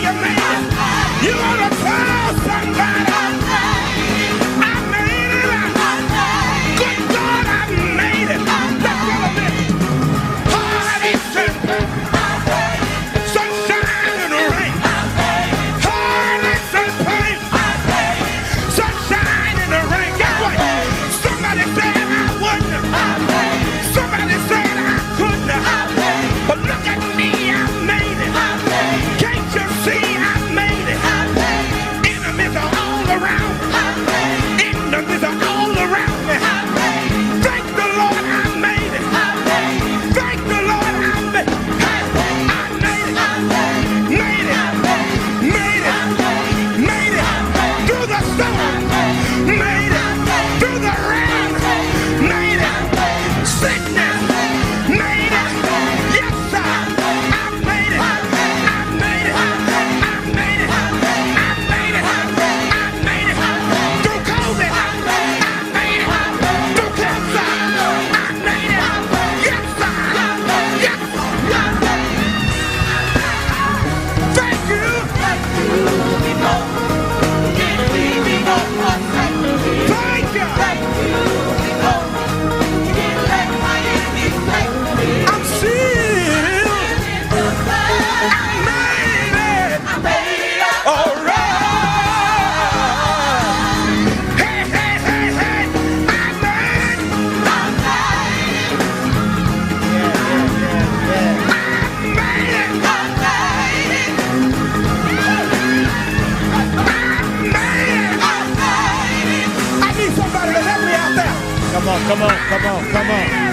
you made it. You want to tell somebody, I made it. Good God, I made it. That's what I did. Heartaches and sunshine and rain. Heartaches and pain. Sunshine and the rain. Guess what? Somebody said I wouldn't. Somebody said I couldn't. But look at me, I made it. Can't you see I made it? Enemies are all around. Enemies are all around me. Thank the Lord I made it. Thank the Lord I made it. I made it. Made it. Made it. Made it. Through the storm. Made it. Through the rain. Made it. Sickness. Made it. Yes, sir. I made it. I made it. I made it. I made it. I made it. Through COVID. I made it. Through cancer. I made it. Yes, sir. Yes. Thank you. Thank you. I'm sealed. I made it. All right. Hey, hey, hey, hey. I made it. I made it. I need somebody to help me out there. Come on, come on, come on, come on.